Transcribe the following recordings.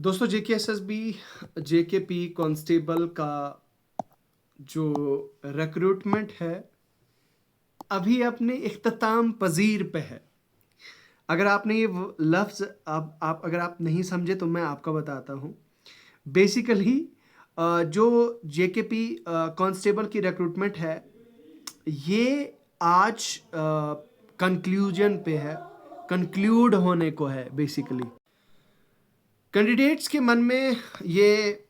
दोस्तों JKSSB JKP constable का जो रिक्रूटमेंट है अभी अपने इख्तिताम पजीर पे है। अगर आपने ये लफ्ज़ आप अगर आप नहीं समझे तो मैं आपको बताता हूँ। बेसिकली जो जेकेपी कांस्टेबल की रिक्रूटमेंट है ये आज कंक्लूजन पे है, कंक्लूड होने को है। बेसिकली कैंडिडेट्स के मन में ये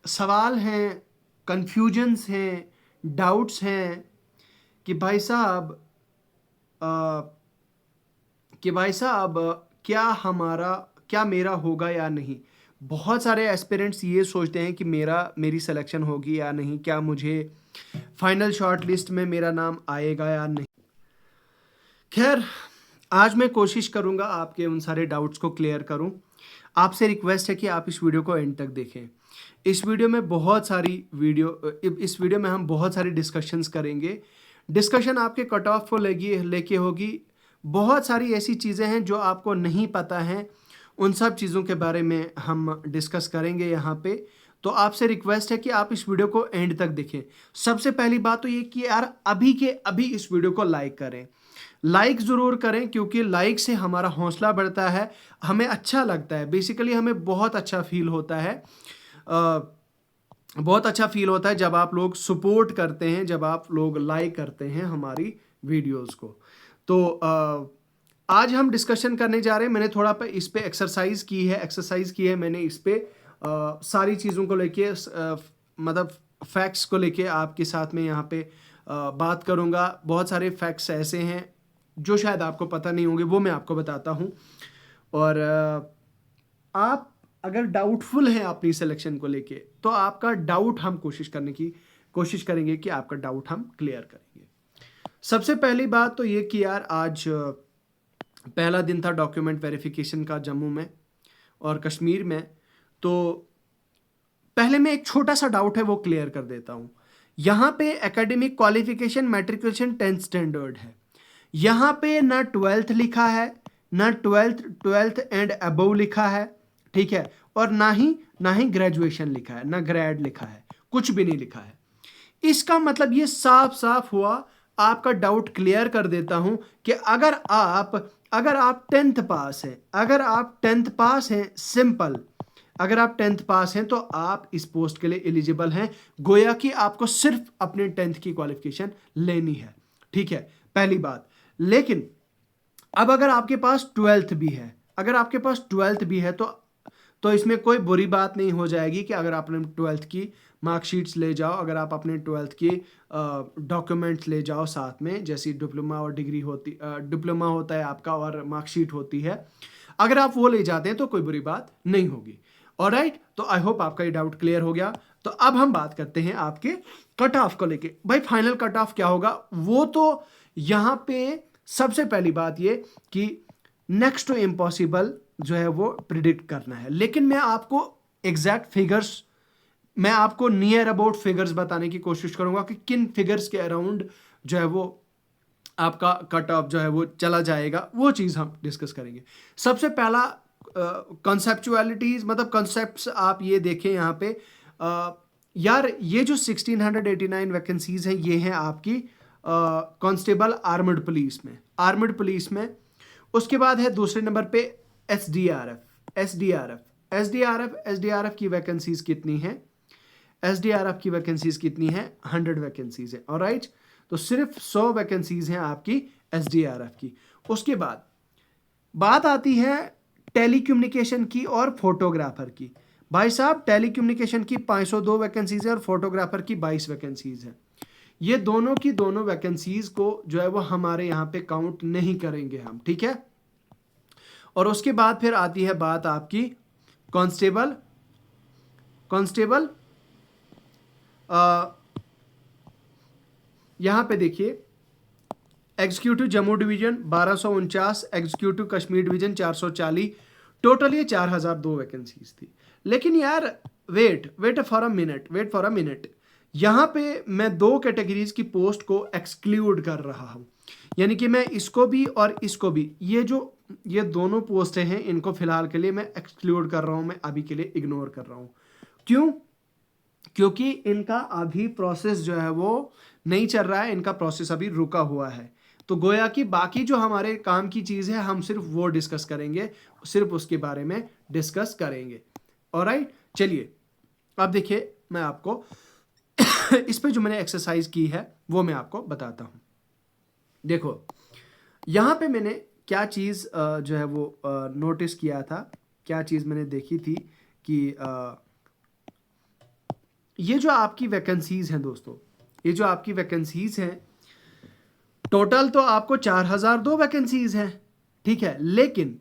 सवाल हैं, कन्फ्यूजन्स हैं, डाउट्स हैं कि भाई साहब क्या मेरा होगा या नहीं। बहुत सारे एस्पिरेंट्स ये सोचते हैं कि मेरी सिलेक्शन होगी या नहीं, क्या मुझे फाइनल शॉर्ट लिस्ट में मेरा नाम आएगा या नहीं। खैर, आज मैं कोशिश करूंगा आपके उन सारे डाउट्स को क्लियर करूं। आपसे रिक्वेस्ट है कि आप इस वीडियो को एंड तक देखें। इस वीडियो में हम बहुत सारी डिस्कशंस करेंगे। डिस्कशन आपके कट ऑफ को लेके होगी। बहुत सारी ऐसी चीज़ें हैं जो आपको नहीं पता हैं, उन सब चीज़ों के बारे में हम डिस्कस करेंगे यहाँ पे। तो आपसे रिक्वेस्ट है कि आप इस वीडियो को एंड तक देखें। सबसे पहली बात तो ये कि यार अभी के अभी इस वीडियो को लाइक करें, लाइक ज़रूर करें, क्योंकि लाइक से हमारा हौसला बढ़ता है, हमें अच्छा लगता है। बेसिकली हमें बहुत अच्छा फील होता है, बहुत अच्छा फील होता है जब आप लोग सपोर्ट करते हैं, जब आप लोग लाइक करते हैं हमारी वीडियोस को। तो आज हम डिस्कशन करने जा रहे हैं। मैंने थोड़ा इस पे एक्सरसाइज की है मैंने इस पे सारी चीज़ों को लेके मतलब फैक्ट्स को लेके आपके साथ में यहाँ पे बात करूँगा। बहुत सारे फैक्ट्स ऐसे हैं जो शायद आपको पता नहीं होंगे, वो मैं आपको बताता हूँ। और आप अगर डाउटफुल हैं अपनी सिलेक्शन को लेके तो आपका डाउट हम कोशिश करेंगे कि आपका डाउट हम क्लियर करेंगे। सबसे पहली बात तो ये कि यार आज पहला दिन था डॉक्यूमेंट वेरिफिकेशन का जम्मू में और कश्मीर में। तो पहले मैं एक छोटा सा डाउट है वो क्लियर कर देता हूँ। यहाँ पे academic qualification matriculation 10th standard है। यहाँ पे ना 12th लिखा है, ना 12th एंड अबव लिखा है, ठीक है, और ना ही ग्रेजुएशन लिखा है, ना ग्रेड लिखा है, कुछ भी नहीं लिखा है। इसका मतलब ये साफ साफ हुआ। आपका डाउट क्लियर कर देता हूं कि अगर आप 10th पास हैं, सिंपल, अगर आप 10th पास हैं तो आप इस पोस्ट के लिए एलिजिबल हैं। गोया कि आपको सिर्फ अपने 10th की क्वालिफिकेशन लेनी है, ठीक है, पहली बात। लेकिन अब अगर आपके पास 12th भी है तो इसमें कोई बुरी बात नहीं हो जाएगी कि अगर आपने 12th की मार्कशीट्स ले जाओ, अगर आप अपने 12th की डॉक्यूमेंट्स ले जाओ साथ में, जैसी डिप्लोमा और डिग्री डिप्लोमा होता है आपका और मार्कशीट होती है, अगर आप वो ले जाते हैं तो कोई बुरी बात नहीं होगी। ऑलराइट, तो आई होप आपका ये डाउट क्लियर हो गया। तो अब हम बात करते हैं आपके कट ऑफ को लेके। भाई फाइनल कट ऑफ क्या होगा वो तो यहाँ पे सबसे पहली बात ये कि नेक्स्ट टू इम्पॉसिबल जो है वो प्रिडिक्ट करना है। लेकिन मैं आपको एग्जैक्ट फिगर्स, मैं आपको नियर अबाउट फिगर्स बताने की कोशिश करूंगा कि किन फिगर्स के अराउंड जो है वो आपका कट ऑफ जो है वो चला जाएगा, वो चीज़ हम डिस्कस करेंगे। सबसे पहला कॉन्सेप्चुअलिटीज, मतलब कॉन्सेप्ट्स आप ये देखें यहाँ पे। यार ये जो 1689 वैकेंसीज हैं ये हैं आपकी कांस्टेबल आर्मड पुलिस में। उसके बाद है दूसरे नंबर पे एसडीआरएफ की वैकेंसीज कितनी है? एसडीआरएफ की वैकेंसीज कितनी है? 100 वैकेंसीज है। ऑलराइट, तो सिर्फ 100 वैकेंसीज हैं आपकी एसडीआरएफ की। उसके बाद बात आती है टेलीकम्युनिकेशन की और फोटोग्राफर की। भाई साहब टेलीकम्युनिकेशन की 502 वैकेंसीज है और फोटोग्राफर की 22 वैकेंसीज है। ये दोनों की दोनों वैकेंसीज को जो है वो हमारे यहाँ पे काउंट नहीं करेंगे हम, ठीक है। और उसके बाद फिर आती है बात आपकी कांस्टेबल यहां पे देखिए, executive Jammu division 1249, executive Kashmir division 440, total ये 4002 वैकेंसीज थी। लेकिन यार वेट फॉर अ मिनट, यहां पे मैं 2 कैटेगरीज की पोस्ट को एक्सक्लूड कर रहा हूं, यानी कि मैं इसको भी और इसको भी, ये जो ये दोनों पोस्टें हैं, इनको फिलहाल के लिए मैं एक्सक्लूड कर रहा हूं, मैं अभी के लिए इग्नोर कर रहा हूं। क्यों? क्योंकि इनका अभी प्रोसेस जो है वो नहीं चल रहा है, इनका प्रोसेस अभी रुका हुआ है। तो गोया कि बाकी जो हमारे काम की चीज़ है हम सिर्फ वो डिस्कस करेंगे, सिर्फ उसके बारे में डिस्कस करेंगे। ऑलराइट, चलिए अब देखिए मैं आपको इस पे जो मैंने एक्सरसाइज की है वो मैं आपको बताता हूँ। देखो यहाँ पे मैंने क्या चीज़ जो है वो नोटिस किया था, क्या चीज़ मैंने देखी थी कि ये जो आपकी वैकेंसीज हैं दोस्तों, ये जो आपकी वैकेंसीज हैं, टोटल तो आपको 4002 वैकेंसीज हैं, ठीक है, लेकिन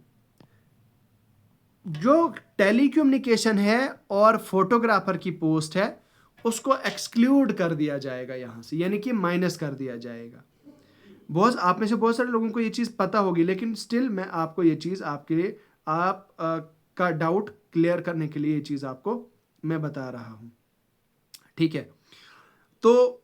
जो टेलीकम्युनिकेशन है और फोटोग्राफर की पोस्ट है उसको एक्सक्लूड कर दिया जाएगा यहाँ से, यानी कि माइनस कर दिया जाएगा। बहुत आप में से बहुत सारे लोगों को ये चीज़ पता होगी, लेकिन स्टिल मैं आपको ये चीज़ आपके लिए का डाउट क्लियर करने के लिए ये चीज़ आपको मैं बता रहा हूँ, ठीक है। तो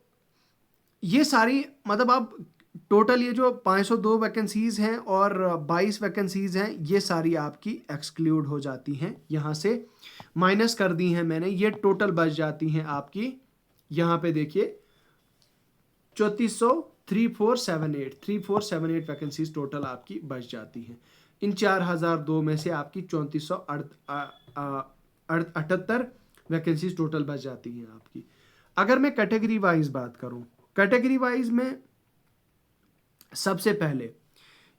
ये सारी मतलब अब टोटल ये जो 502 वैकेंसीज हैं और 22 वैकेंसीज हैं, ये सारी आपकी एक्सक्लूड हो जाती हैं, यहाँ से माइनस कर दी हैं मैंने, ये टोटल बच जाती हैं आपकी, यहाँ पे देखिए 3478 वैकेंसीज टोटल आपकी बच जाती हैं। इन 4002 में से आपकी 3478 वैकेंसीज टोटल बच जाती हैं आपकी। अगर मैं कैटेगरी वाइज बात करूं, कैटेगरी वाइज में सबसे पहले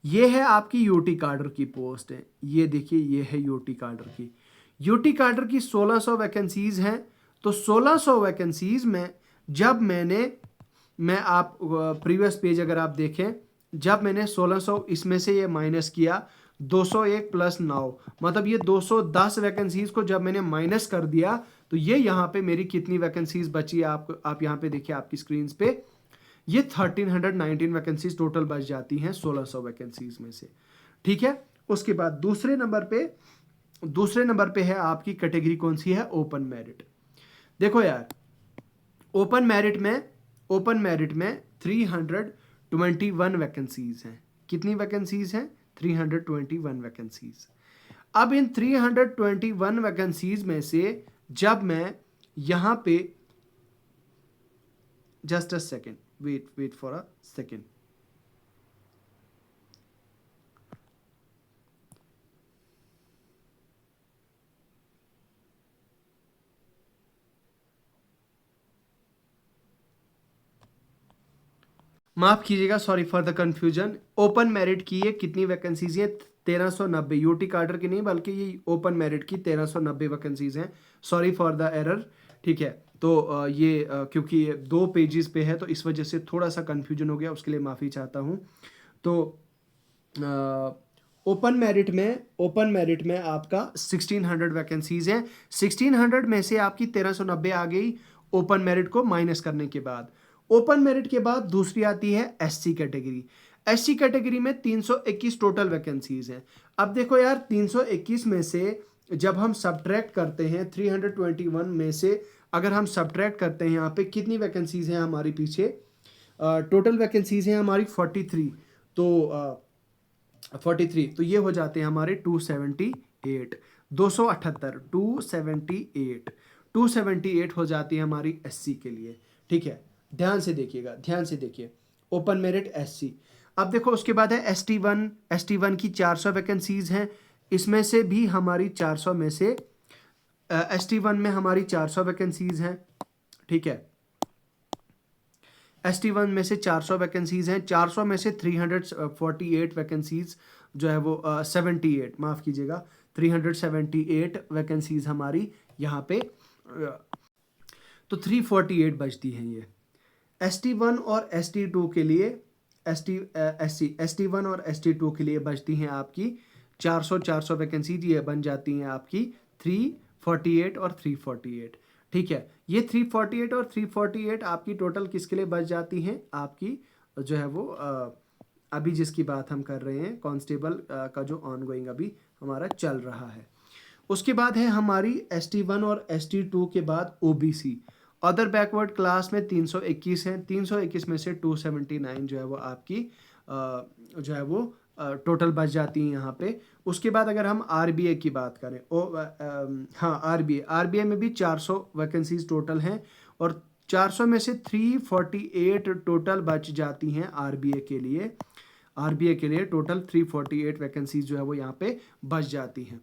ये है आपकी यूटी कार्डर की पोस्ट है, ये देखिए ये है यूटी कार्डर की। यूटी कार्डर की 1600 वैकेंसीज हैं। तो 1600 वैकेंसीज में जब मैं आप प्रीवियस पेज अगर आप देखें, जब मैंने 1600 इसमें से ये माइनस किया 201 प्लस 9, मतलब ये 210 वैकेंसीज को जब मैंने माइनस कर दिया तो ये यहाँ पे मेरी कितनी वैकेंसीज बची, आप यहाँ पे देखिए आपकी स्क्रीन पे, ये 1319 वैकेंसीज टोटल बच जाती हैं 1600 वैकेंसीज में से, ठीक है। उसके बाद दूसरे नंबर पे है आपकी कैटेगरी कौन सी है, ओपन मेरिट। देखो यार ओपन मेरिट में 321 वैकेंसीज हैं। कितनी वैकेंसीज हैं? 321 वैकेंसीज। अब इन 321 वैकेंसीज में से जब मैं यहां पे just a second, wait for a second, माफ कीजिएगा, sorry for the confusion. Open merit की ये कितनी वैकेंसीज है? 1390। यूटी कार्डर की नहीं बल्कि ये ओपन मेरिट की 1390 वैकेंसीज हैं। सॉरी फॉर द एरर, ठीक है। तो ये क्योंकि 2 पेजेस पे है तो इस वजह से थोड़ा सा कंफ्यूजन हो गया, उसके लिए माफ़ी चाहता हूँ। तो ओपन मेरिट में आपका 1600 वैकेंसीज हैं। 1600 में से आपकी 1390 आ गई ओपन मेरिट को माइनस करने के बाद। ओपन मेरिट के बाद दूसरी आती है एससी कैटेगरी। एससी कैटेगरी में 321 टोटल वैकेंसीज हैं। अब देखो यार 321 में से जब हम सब्ट्रैक्ट करते हैं 321 में से अगर हम सब्ट्रैक्ट करते हैं यहाँ पे कितनी वैकेंसीज हैं हमारी पीछे, टोटल वैकेंसीज हैं हमारी 43। तो 43 तो ये हो जाते हैं हमारे 278, 278 हो जाती है हमारी एससी के लिए, ठीक है। ध्यान से देखिए ओपन मेरिट एससी। अब देखो उसके बाद है एसटी वन की 400 वैकेंसीज हैं। इसमें से भी हमारी 400 में से एसटी वन में हमारी 400 वैकेंसीज हैं, ठीक है। एसटी वन में से 400 वैकेंसीज हैं। 400 में से 348 वैकेंसीज जो है वो 78 माफ़ कीजिएगा 378 वैकेंसीज हमारी यहाँ पे, तो 348 बचती हैं ये। एसटी वन और एसटी टू के लिए एसटी वन और एसटी टू के लिए बचती हैं आपकी 400 वैकेंसीज, ये बन जाती हैं आपकी 348 और 348, ठीक है। ये 348 और 348 आपकी टोटल किसके लिए बच जाती हैं, आपकी जो है वो अभी जिसकी बात हम कर रहे हैं कांस्टेबल का जो ऑनगोइंग अभी हमारा चल रहा है। उसके बाद है हमारी एसटी वन और एसटी टू के बाद ओबीसी अदर बैकवर्ड क्लास में 321 हैं। 321 में से 279 जो है वो आपकी जो है वो टोटल बच जाती हैं यहाँ पे। उसके बाद अगर हम आरबीए की बात करें, हाँ आरबीए में भी 400 वैकेंसीज टोटल हैं और 400 में से 348 टोटल बच जाती हैं आरबीए के लिए। आरबीए के लिए टोटल 348 वैकेंसीज जो है वो यहाँ पे बच जाती हैं।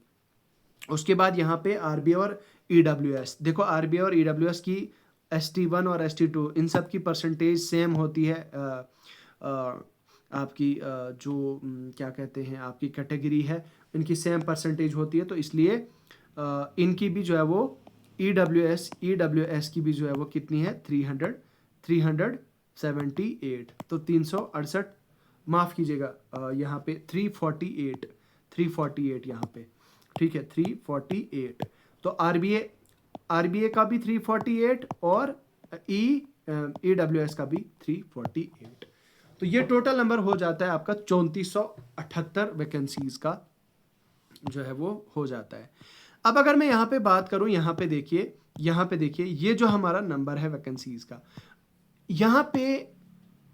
उसके बाद यहाँ पे आरबीए और ईडब्ल्यूएस, देखो आरबीए और ईडब्ल्यूएस की ST1 और ST2 इन सब की परसेंटेज सेम होती है। आपकी जो क्या कहते हैं आपकी कैटेगरी है, इनकी सेम परसेंटेज होती है, तो इसलिए इनकी भी जो है वो ईडब्ल्यूएस की भी जो है वो कितनी है 378, तो 368, माफ़ कीजिएगा यहाँ पे 348 यहाँ पे, ठीक है 348। तो आरबीए का भी 348 और ईडब्ल्यूएस का भी 348। तो ये टोटल नंबर हो जाता है आपका 3478 वैकेंसीज का जो है वो हो जाता है। अब अगर मैं यहाँ पे बात करूँ, यहाँ पे देखिए ये जो हमारा नंबर है वैकेंसीज का, यहाँ पे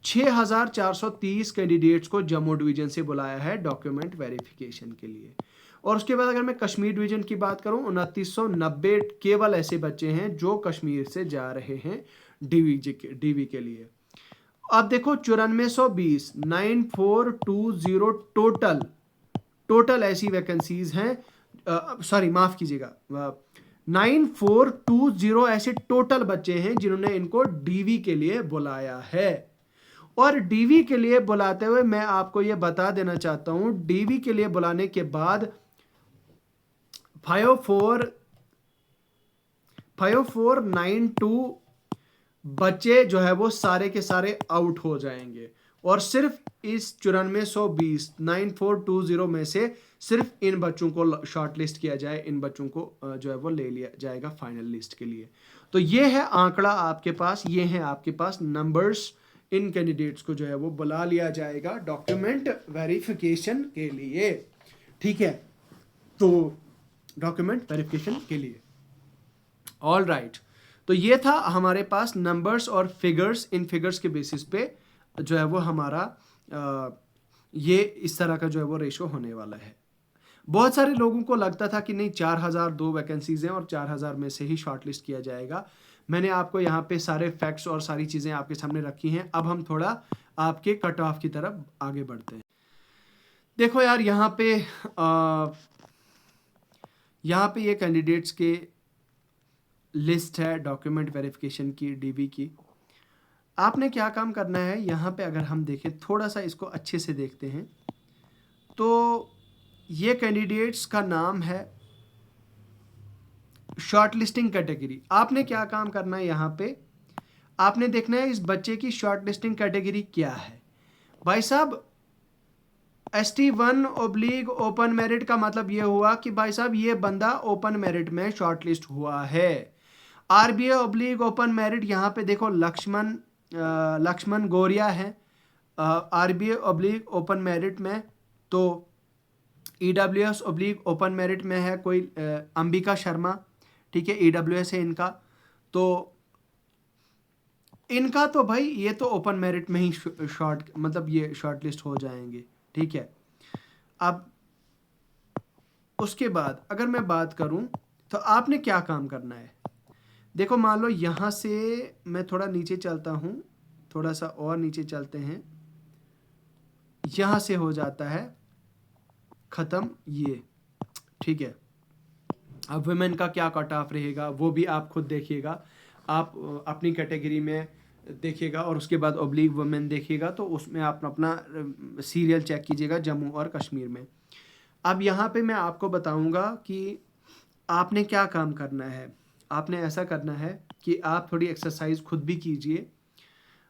6430 कैंडिडेट्स को जम्मू डिवीजन से बुलाया है डॉक्यूमेंट वेरिफिकेशन के लिए। और उसके बाद अगर मैं कश्मीर डिवीजन की बात करूं, 2990 केवल ऐसे बच्चे हैं जो कश्मीर से जा रहे हैं डीवी के लिए। अब देखो 9420 9420 टोटल ऐसी वैकेंसीज हैं, सॉरी माफ कीजिएगा 9420 ऐसे टोटल बच्चे हैं जिन्होंने इनको डीवी के लिए बुलाया है। और डीवी के लिए बुलाते हुए मैं आपको यह बता देना चाहता हूं, डीवी के लिए बुलाने के बाद 5492 बच्चे जो है वो सारे के सारे आउट हो जाएंगे और सिर्फ इस 9420 में से सिर्फ इन बच्चों को शॉर्टलिस्ट किया जाए, इन बच्चों को जो है वो ले लिया जाएगा फाइनल लिस्ट के लिए। तो ये है आंकड़ा आपके पास, ये है आपके पास नंबर्स, इन कैंडिडेट्स को जो है वो बुला लिया जाएगा डॉक्यूमेंट वेरिफिकेशन के लिए, ठीक है, तो डॉक्यूमेंट वेरिफिकेशन के लिए। ऑल राइट, तो ये था हमारे पास नंबर्स और फिगर्स। इन फिगर्स के बेसिस पे जो है वो हमारा ये इस तरह का जो है वो रेशो होने वाला है। बहुत सारे लोगों को लगता था कि नहीं 4002 वैकेंसीज हैं और 4000 में से ही शॉर्टलिस्ट किया जाएगा। मैंने आपको यहाँ पे सारे फैक्ट्स और सारी चीज़ें आपके सामने रखी हैं। अब हम थोड़ा आपके कट ऑफ की तरफ आगे बढ़ते हैं। देखो यार यहाँ पे ये कैंडिडेट्स के लिस्ट है डॉक्यूमेंट वेरिफिकेशन की डीवी की। आपने क्या काम करना है यहाँ पे, अगर हम देखें थोड़ा सा इसको अच्छे से देखते हैं तो ये कैंडिडेट्स का नाम है शॉर्टलिस्टिंग कैटेगरी। आपने क्या काम करना है यहाँ पे, आपने देखना है इस बच्चे की शॉर्टलिस्टिंग कैटेगरी क्या है। भाई साहब ST1 ऑब्लिक ओपन मेरिट का मतलब ये हुआ कि भाई साहब ये बंदा ओपन मेरिट में शॉर्टलिस्ट हुआ है। आरबीए ऑब्लिक ओपन मेरिट, यहाँ पे देखो लक्ष्मण गोरिया है आरबीए ऑब्लिक ओपन मेरिट में। तो ईडब्ल्यूएस ऑब्लिक ओपन मेरिट में है कोई अंबिका शर्मा, ठीक है, ईडब्ल्यूएस है इनका। तो इनका तो भाई ये तो ओपन मेरिट में ही मतलब ये शॉर्ट लिस्ट हो जाएंगे, ठीक है। अब उसके बाद अगर मैं बात करूं तो आपने क्या काम करना है, देखो मान लो यहाँ से मैं थोड़ा नीचे चलता हूँ, थोड़ा सा और नीचे चलते हैं, यहाँ से हो जाता है ख़त्म ये, ठीक है। अब वुमेन का क्या कट ऑफ रहेगा वो भी आप खुद देखिएगा, आप अपनी कैटेगरी में देखिएगा और उसके बाद ऑब्लिक वुमेन देखिएगा, तो उसमें आप अपना सीरियल चेक कीजिएगा जम्मू और कश्मीर में। अब यहाँ पे मैं आपको बताऊँगा कि आपने क्या काम करना है। आपने ऐसा करना है कि आप थोड़ी एक्सरसाइज खुद भी कीजिए।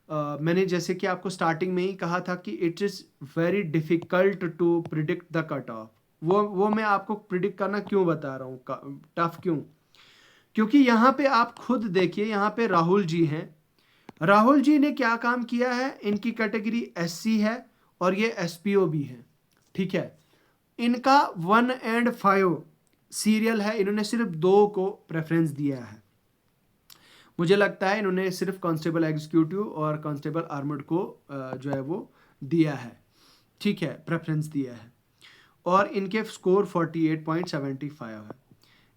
मैंने जैसे कि आपको स्टार्टिंग में ही कहा था कि it is very difficult to predict the cut off. वो मैं आपको प्रिडिक्ट करना क्यों बता रहा हूँ, टफ क्यों, क्योंकि यहाँ पे आप खुद देखिए, यहाँ पे राहुल जी हैं। राहुल जी ने क्या काम किया है, इनकी कैटेगरी SC है और ये SPO भी है, ठीक है। इनका 1 और 5 सीरियल है, इन्होंने सिर्फ 2 को प्रेफरेंस दिया है। मुझे लगता है इन्होंने सिर्फ कांस्टेबल एग्जीक्यूटिव और कांस्टेबल आर्मर्ड को जो है वो दिया है, ठीक है, प्रेफरेंस दिया है और इनके स्कोर 48.75 है।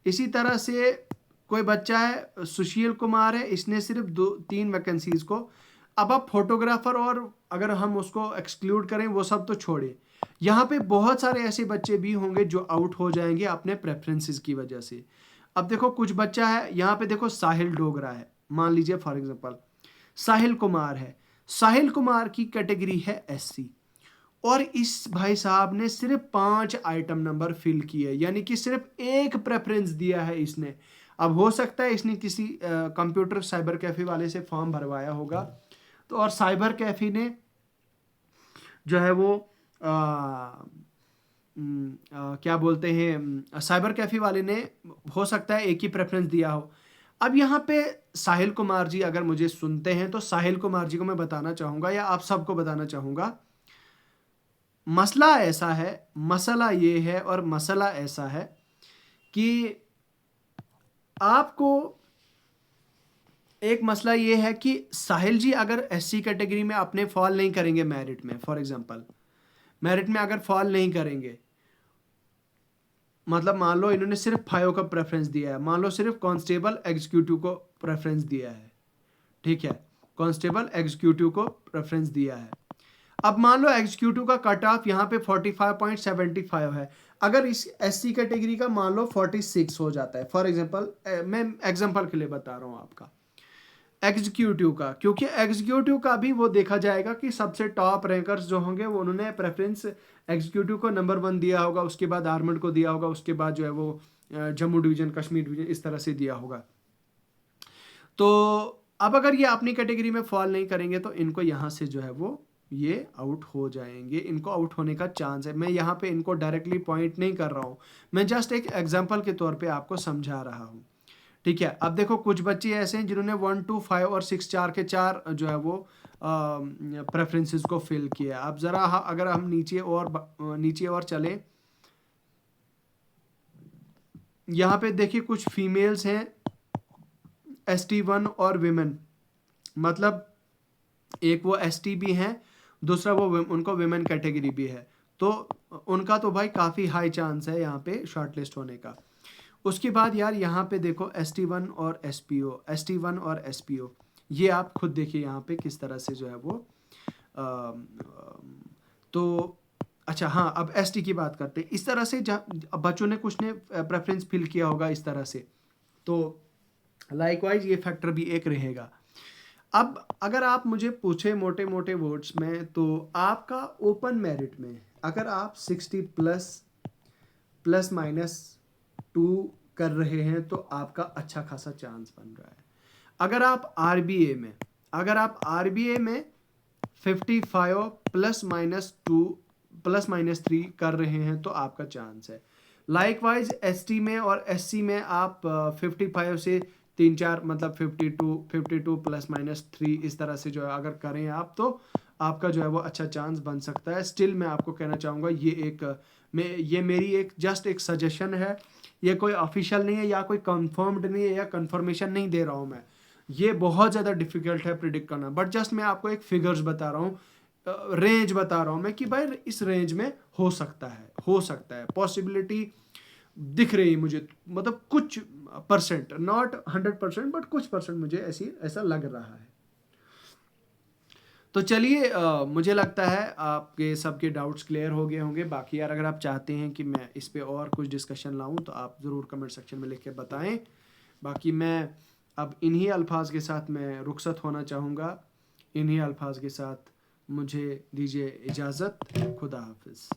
इसी तरह से कोई बच्चा है सुशील कुमार है, इसने सिर्फ 2-3 वैकेंसीज को, अब आप फोटोग्राफर और अगर हम उसको एक्सक्लूड करें वो सब तो छोड़े, यहाँ पे बहुत सारे ऐसे बच्चे भी होंगे जो आउट हो जाएंगे अपने प्रेफरेंसेस की वजह से। अब देखो कुछ बच्चा है यहाँ पे, देखो साहिल डोगरा है, मान लीजिए फॉर एग्जांपल साहिल कुमार है, साहिल कुमार की कैटेगरी है एससी और इस भाई साहब ने सिर्फ 5 आइटम नंबर फिल किए, यानी कि सिर्फ एक प्रेफरेंस दिया है इसने। अब हो सकता है इसने किसी कंप्यूटर साइबर कैफे वाले से फॉर्म भरवाया होगा, तो और साइबर कैफे ने जो है वो क्या बोलते हैं, साइबर कैफे वाले ने हो सकता है एक ही प्रेफरेंस दिया हो। अब यहाँ पे साहिल कुमार जी अगर मुझे सुनते हैं तो साहिल कुमार जी को मैं बताना चाहूँगा या आप सबको बताना चाहूँगा, मसला ये है और मसला ऐसा है कि आपको एक मसला ये है कि साहिल जी अगर एससी कैटेगरी में अपने फॉल नहीं करेंगे मेरिट में, फॉर एग्जांपल मेरिट में अगर फॉल नहीं करेंगे, मतलब मान लो इन्होंने सिर्फ फाइव का प्रेफरेंस दिया है, मान लो सिर्फ कांस्टेबल एग्जीक्यूटिव को प्रेफरेंस दिया है, ठीक है, कांस्टेबल एग्जीक्यूटिव को प्रेफरेंस दिया है। अब मान लो एग्जीक्यूटिव का कट ऑफ यहाँ पे 45.75 है, अगर इस एससी कैटेगरी का मान लो 46 हो जाता है, फॉर एग्जांपल मैं एग्जांपल के लिए बता रहा हूँ आपका एग्जीक्यूटिव का, क्योंकि एग्जीक्यूटिव का भी वो देखा जाएगा कि सबसे टॉप रैंकर्स जो होंगे वो उन्होंने प्रेफरेंस एग्जीक्यूटिव को नंबर 1 दिया होगा, उसके बाद आर्मड को दिया होगा, उसके बाद जो है वो जम्मू डिवीजन, कश्मीर डिवीजन, इस तरह से दिया होगा। तो अब अगर ये अपनी कैटेगरी में फॉल नहीं करेंगे तो इनको यहाँ से जो है वो ये आउट हो जाएंगे, इनको आउट होने का चांस है। मैं यहाँ पे इनको डायरेक्टली पॉइंट नहीं कर रहा हूँ, मैं जस्ट एक एग्जाम्पल के तौर पे आपको समझा रहा हूँ, ठीक है। अब देखो कुछ बच्चे ऐसे हैं जिन्होंने 1, 2, 5 और 6 4 के 4 जो है वो प्रेफरेंसेस को फिल किया। अब ज़रा अगर हम नीचे और चले, यहाँ पे देखिए कुछ फीमेल्स हैं ST1 और विमेन, मतलब एक वो ST भी हैं, दूसरा वो उनको विमेन कैटेगरी भी है, तो उनका तो भाई काफ़ी हाई चांस है यहाँ पे शॉर्टलिस्ट होने का। उसके बाद यार यहाँ पे देखो ST1 और SPO, ये आप खुद देखिए यहाँ पे किस तरह से जो है वो तो अच्छा हाँ, अब ST की बात करते हैं। इस तरह से बच्चों ने कुछ ने प्रेफरेंस फिल किया होगा इस तरह से, तो लाइकवाइज ये फैक्टर भी एक रहेगा। अब अगर आप मुझे पूछे मोटे मोटे वर्ड्स में, तो आपका ओपन मेरिट में अगर आप 60 प्लस माइनस 2 कर रहे हैं तो आपका अच्छा खासा चांस बन रहा है। अगर आप RBA में 55 प्लस माइनस 3 कर रहे हैं तो आपका चांस है। लाइकवाइज ST में और SC में आप 55 से 3-4 मतलब 52 प्लस माइनस 3 इस तरह से जो है अगर करें आप, तो आपका जो है वो अच्छा चांस बन सकता है। स्टिल मैं आपको कहना चाहूँगा ये मेरी एक जस्ट एक सजेशन है, ये कोई ऑफिशियल नहीं है या कोई कंफर्म्ड नहीं है या कंफर्मेशन नहीं दे रहा हूँ मैं, ये बहुत ज़्यादा डिफिकल्ट है प्रिडिक्ट करना, बट जस्ट मैं आपको एक फिगर्स बता रहा हूँ, रेंज बता रहा हूँ मैं कि भाई इस रेंज में हो सकता है, पॉसिबिलिटी दिख रही है मुझे, मतलब कुछ परसेंट, नॉट 100% बट कुछ परसेंट मुझे ऐसा लग रहा है। तो चलिए मुझे लगता है आपके सबके डाउट्स क्लियर हो गए होंगे। बाकी यार अगर आप चाहते हैं कि मैं इस पे और कुछ डिस्कशन लाऊं तो आप ज़रूर कमेंट सेक्शन में लिख के बताएं। बाकी मैं अब इन्हीं अल्फाज के साथ मैं रुखसत होना चाहूँगा, इन्हीं अल्फाज के साथ मुझे दीजिए इजाज़त। खुदा हाफिज़।